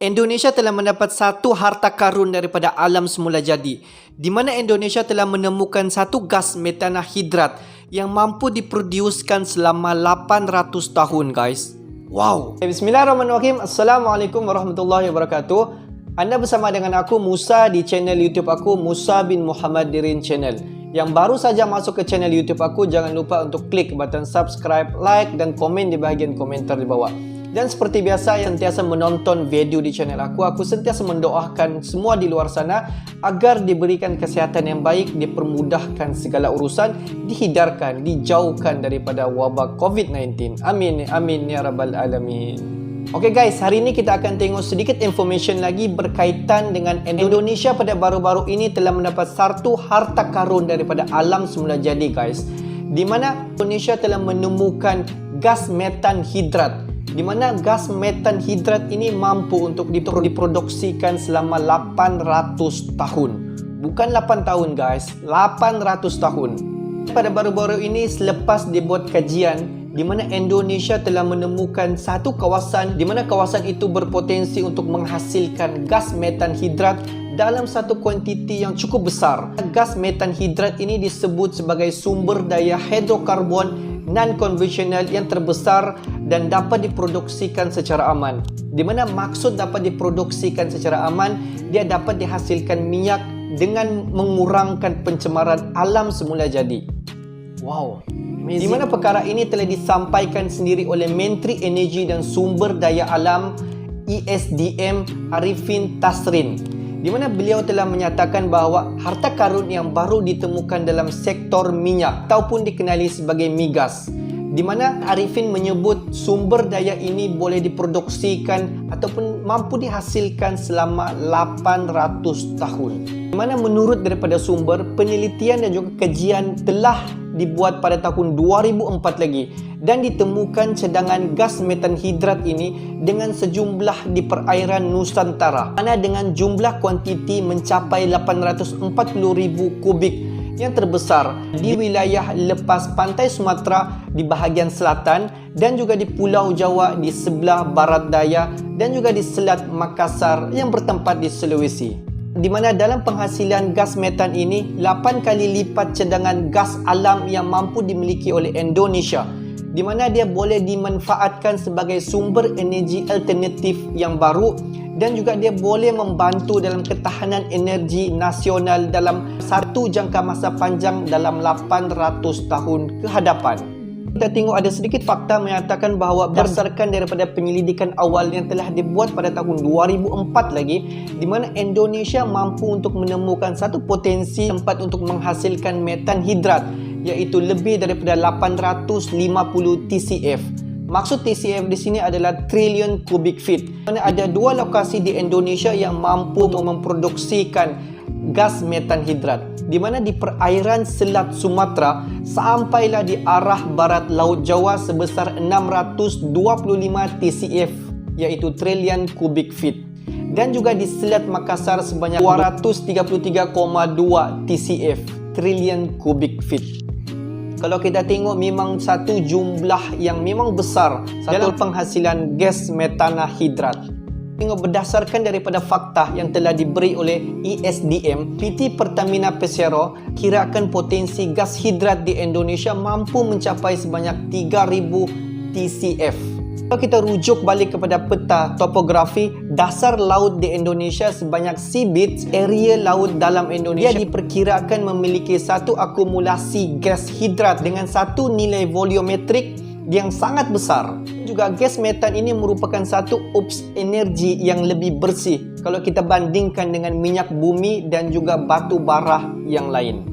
Indonesia telah mendapat satu harta karun daripada alam semula jadi, di mana Indonesia telah menemukan satu gas metanhidrat yang mampu diproduksikan selama 800 tahun, guys. Wow. Bismillahirrahmanirrahim. Assalamualaikum warahmatullahi wabarakatuh. Anda bersama dengan aku Musa di channel YouTube aku Musa bin Muhammad Dirin Channel. Yang baru saja masuk ke channel YouTube aku, jangan lupa untuk klik button subscribe, like dan komen di bahagian komentar di bawah. Dan seperti biasa, yang sentiasa menonton video di channel aku sentiasa mendoakan semua di luar sana agar diberikan kesihatan yang baik, dipermudahkan segala urusan, dihindarkan, dijauhkan daripada wabak COVID-19. Amin, amin ya rabbal alamin. Oke guys, hari ini kita akan tengok sedikit information lagi berkaitan dengan Indonesia pada baru-baru ini telah mendapat satu harta karun daripada alam semula jadi, guys. Di mana Indonesia telah menemukan gas metanhidrat, di mana gas metanhidrat ini mampu untuk diproduksikan selama 800 tahun. Bukan 8 tahun guys, 800 tahun. Pada baru-baru ini selepas dibuat kajian, di mana Indonesia telah menemukan satu kawasan di mana kawasan itu berpotensi untuk menghasilkan gas metanhidrat dalam satu kuantiti yang cukup besar. Gas metanhidrat ini disebut sebagai sumber daya hidrokarbon non-konvensional yang terbesar dan dapat diproduksikan secara aman. Di mana maksud dapat diproduksikan secara aman, dia dapat dihasilkan minyak dengan mengurangkan pencemaran alam semula jadi. Wow, amazing. Di mana perkara ini telah disampaikan sendiri oleh Menteri Energi dan Sumber Daya Alam ESDM Arifin Tasrin, di mana beliau telah menyatakan bahawa harta karun yang baru ditemukan dalam sektor minyak ataupun dikenali sebagai migas, di mana Arifin menyebut sumber daya ini boleh diproduksikan ataupun mampu dihasilkan selama 800 tahun. Di mana menurut daripada sumber, penelitian dan juga kajian telah dibuat pada tahun 2004 lagi dan ditemukan cadangan gas metanhidrat ini dengan sejumlah di perairan Nusantara, mana dengan jumlah kuantiti mencapai 840,000 kubik yang terbesar di wilayah lepas pantai Sumatera di bahagian selatan dan juga di Pulau Jawa di sebelah barat daya dan juga di Selat Makassar yang bertempat di Sulawesi. Di mana dalam penghasilan gas metan ini 8 kali lipat cadangan gas alam yang mampu dimiliki oleh Indonesia, di mana dia boleh dimanfaatkan sebagai sumber energi alternatif yang baru dan juga dia boleh membantu dalam ketahanan energi nasional dalam satu jangka masa panjang dalam 800 tahun ke hadapan. Kita tengok ada sedikit fakta menyatakan bahawa berdasarkan daripada penyelidikan awal yang telah dibuat pada tahun 2004 lagi, di mana Indonesia mampu untuk menemukan satu potensi tempat untuk menghasilkan metanhidrat, iaitu lebih daripada 850 TCF. Maksud TCF di sini adalah trillion cubic feet. Mana ada dua lokasi di Indonesia yang mampu memproduksikan gas metanhidrat, di mana di perairan Selat Sumatera sampailah di arah barat Laut Jawa sebesar 625 TCF, iaitu trillion cubic feet, dan juga di Selat Makassar sebanyak 233,2 TCF, trillion cubic feet. Kalau kita tengok memang satu jumlah yang memang besar dalam penghasilan gas metanhidrat. Tengok berdasarkan daripada fakta yang telah diberi oleh ESDM, PT Pertamina Persero kirakan potensi gas hidrat di Indonesia mampu mencapai sebanyak 3,000 TCF. Kalau kita rujuk balik kepada peta topografi dasar laut di Indonesia sebanyak seabed, area laut dalam Indonesia diperkirakan memiliki satu akumulasi gas hidrat dengan satu nilai volummetrik yang sangat besar. Juga gas metan ini merupakan satu energi yang lebih bersih kalau kita bandingkan dengan minyak bumi dan juga batu bara yang lain.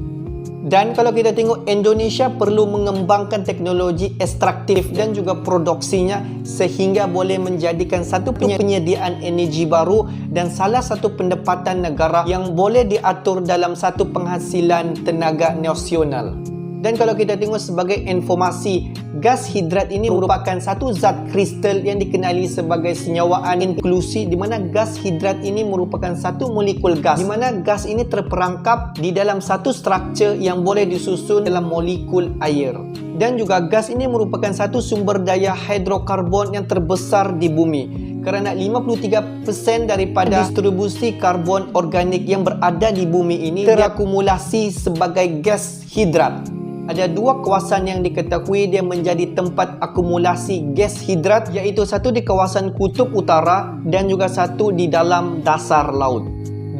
Dan kalau kita tengok, Indonesia perlu mengembangkan teknologi ekstraktif dan juga produksinya sehingga boleh menjadikan satu penyediaan energi baru dan salah satu pendapatan negara yang boleh diatur dalam satu penghasilan tenaga nasional. Dan kalau kita tengok sebagai informasi, gas hidrat ini merupakan satu zat kristal yang dikenali sebagai senyawaan inklusi, di mana gas hidrat ini merupakan satu molekul gas, di mana gas ini terperangkap di dalam satu struktur yang boleh disusun dalam molekul air. Dan juga gas ini merupakan satu sumber daya hidrokarbon yang terbesar di bumi, kerana 53% daripada distribusi karbon organik yang berada di bumi ini terakumulasi sebagai gas hidrat. Ada dua kawasan yang diketahui dia menjadi tempat akumulasi gas hidrat, iaitu satu di kawasan Kutub Utara dan juga satu di dalam dasar laut.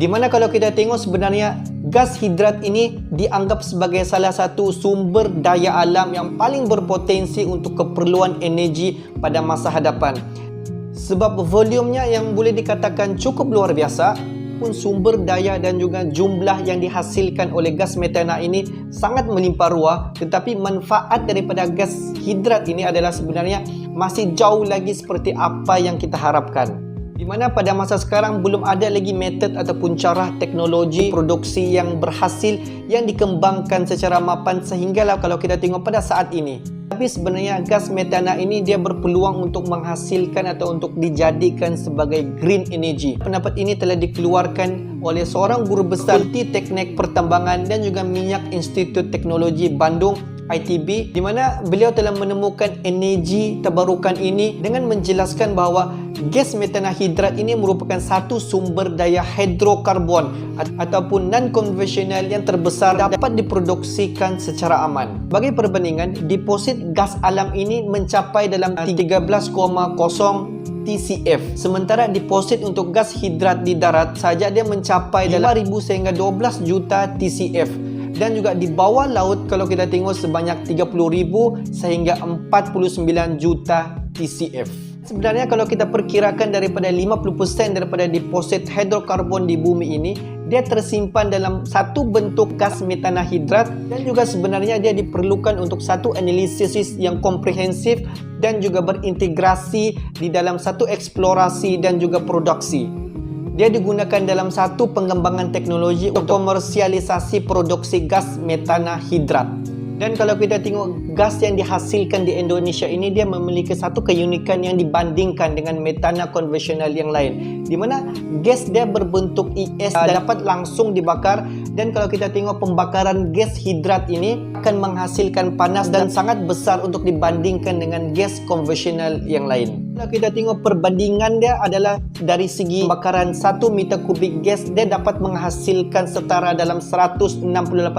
Di mana kalau kita tengok sebenarnya gas hidrat ini dianggap sebagai salah satu sumber daya alam yang paling berpotensi untuk keperluan energi pada masa hadapan. Sebab volumenya yang boleh dikatakan cukup luar biasa, pun sumber daya dan juga jumlah yang dihasilkan oleh gas metana ini sangat melimpah ruah, tetapi manfaat daripada gas hidrat ini adalah sebenarnya masih jauh lagi seperti apa yang kita harapkan. Di mana pada masa sekarang belum ada lagi metod ataupun cara teknologi produksi yang berhasil yang dikembangkan secara mapan sehinggalah kalau kita tengok pada saat ini. Tapi sebenarnya gas metana ini dia berpeluang untuk menghasilkan atau untuk dijadikan sebagai green energy. Pendapat ini telah dikeluarkan oleh seorang guru besar Teknik Pertambangan dan juga Minyak Institut Teknologi Bandung ITB, di mana beliau telah menemukan energi terbarukan ini dengan menjelaskan bahawa gas metana hidrat ini merupakan satu sumber daya hidrokarbon ataupun non-konvensional yang terbesar dapat diproduksikan secara aman. Bagi perbandingan, deposit gas alam ini mencapai dalam 13,0 TCF. Sementara deposit untuk gas hidrat di darat saja dia mencapai 5,000 sehingga 12 juta TCF. Dan juga di bawah laut kalau kita tengok sebanyak 30,000 sehingga 49 juta TCF. Sebenarnya kalau kita perkirakan daripada 50% daripada deposit hidrokarbon di bumi ini, dia tersimpan dalam satu bentuk gas metana hidrat dan juga sebenarnya dia diperlukan untuk satu analisis yang komprehensif dan juga berintegrasi di dalam satu eksplorasi dan juga produksi. Dia digunakan dalam satu pengembangan teknologi untuk komersialisasi produksi gas metana hidrat. Dan kalau kita tengok gas yang dihasilkan di Indonesia ini, dia memiliki satu keunikan yang dibandingkan dengan metana konvensional yang lain, di mana gas dia berbentuk ES dan dapat langsung dibakar. Dan kalau kita tengok pembakaran gas hidrat ini akan menghasilkan panas dan sangat besar untuk dibandingkan dengan gas konvensional yang lain. Kalau kita tengok perbandingan dia adalah dari segi pembakaran 1 meter kubik gas, dia dapat menghasilkan setara dalam 168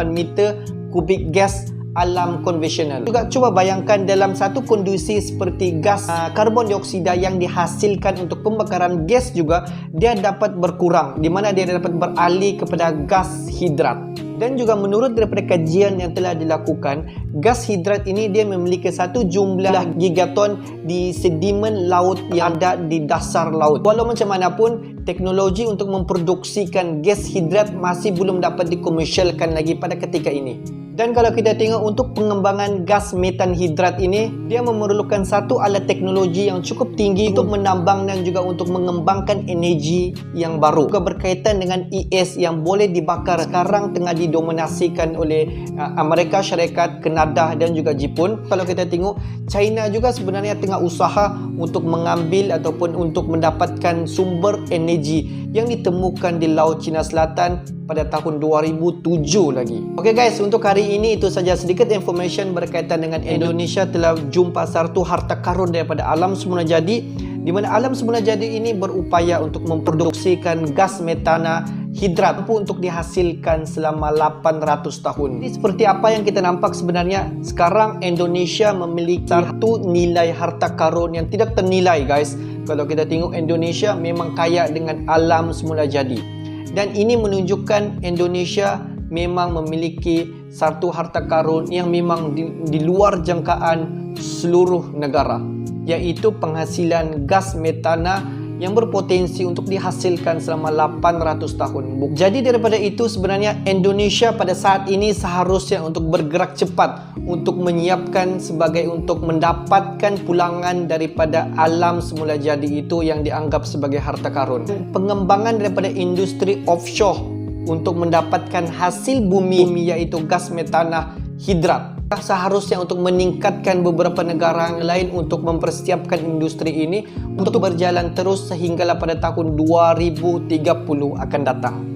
meter kubik gas alam konvensional. Juga cuba bayangkan dalam satu kondisi seperti gas karbon dioksida yang dihasilkan untuk pembakaran gas juga dia dapat berkurang, di mana dia dapat beralih kepada gas hidrat. Dan juga menurut daripada kajian yang telah dilakukan, gas hidrat ini dia memiliki satu jumlah gigaton di sedimen laut yang ada di dasar laut. Walau macam mana pun, teknologi untuk memproduksikan gas hidrat masih belum dapat dikomersialkan lagi pada ketika ini. Dan kalau kita tengok untuk pengembangan gas metan hidrat ini, dia memerlukan satu alat teknologi yang cukup tinggi untuk menambang dan juga untuk mengembangkan energi yang baru. Juga berkaitan dengan ES yang boleh dibakar sekarang tengah didominasikan oleh Amerika Syarikat, Kanada dan juga Jepun. Kalau kita tengok, China juga sebenarnya tengah usaha untuk mengambil ataupun untuk mendapatkan sumber energi yang ditemukan di Laut Cina Selatan pada tahun 2007 lagi. Okey guys, untuk hari ini itu saja sedikit information berkaitan dengan Indonesia telah jumpa satu harta karun daripada alam semula jadi, di mana alam semula jadi ini berupaya untuk memproduksikan gas metana hidrat mampu untuk dihasilkan selama 800 tahun. Jadi seperti apa yang kita nampak sebenarnya sekarang Indonesia memiliki satu nilai harta karun yang tidak ternilai guys. Kalau kita tengok Indonesia memang kaya dengan alam semula jadi. Dan ini menunjukkan Indonesia memang memiliki satu harta karun yang memang di luar jangkaan seluruh negara, iaitu penghasilan gas metana yang berpotensi untuk dihasilkan selama 800 tahun. Jadi daripada itu sebenarnya Indonesia pada saat ini seharusnya untuk bergerak cepat untuk menyiapkan sebagai untuk mendapatkan pulangan daripada alam semula jadi itu yang dianggap sebagai harta karun. Pengembangan daripada industri offshore untuk mendapatkan hasil bumi yaitu gas metana hidrat. Seharusnya untuk meningkatkan beberapa negara yang lain untuk mempersiapkan industri ini untuk berjalan terus sehinggalah pada tahun 2030 akan datang.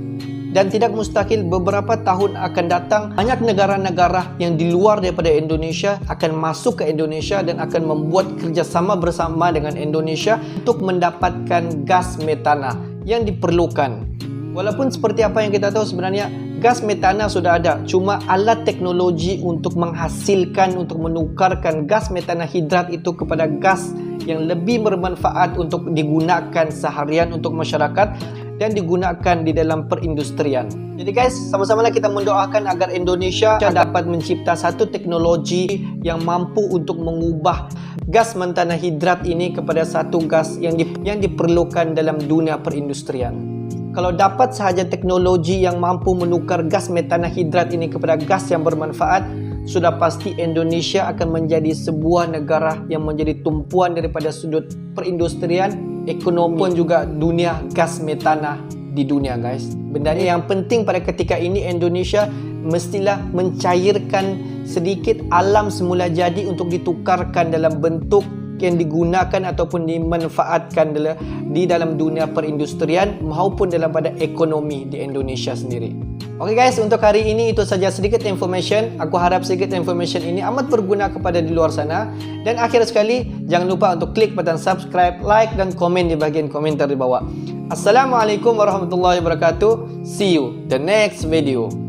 Dan tidak mustahil beberapa tahun akan datang banyak negara-negara yang di luar daripada Indonesia akan masuk ke Indonesia dan akan membuat kerjasama bersama dengan Indonesia untuk mendapatkan gas metana yang diperlukan. Walaupun seperti apa yang kita tahu sebenarnya gas metana sudah ada, cuma alat teknologi untuk menghasilkan, untuk menukarkan gas metana hidrat itu kepada gas yang lebih bermanfaat untuk digunakan seharian untuk masyarakat dan digunakan di dalam perindustrian. Jadi guys, sama-samalah kita mendoakan agar Indonesia dapat mencipta satu teknologi yang mampu untuk mengubah gas metana hidrat ini kepada satu gas yang diperlukan dalam dunia perindustrian. Kalau dapat sahaja teknologi yang mampu menukar gas metana hidrat ini kepada gas yang bermanfaat, sudah pasti Indonesia akan menjadi sebuah negara yang menjadi tumpuan daripada sudut perindustrian, ekonomi pun juga dunia gas metana di dunia guys. Bendanya yang penting pada ketika ini Indonesia mestilah mencairkan sedikit alam semula jadi untuk ditukarkan dalam bentuk yang digunakan ataupun dimanfaatkan di dalam dunia perindustrian maupun dalam pada ekonomi di Indonesia sendiri. Oke guys, untuk hari ini itu saja sedikit information. Aku harap sedikit information ini amat berguna kepada di luar sana. Dan akhir sekali, jangan lupa untuk klik butang subscribe, like dan komen di bahagian komentar di bawah. Assalamualaikum warahmatullahi wabarakatuh. See you the next video.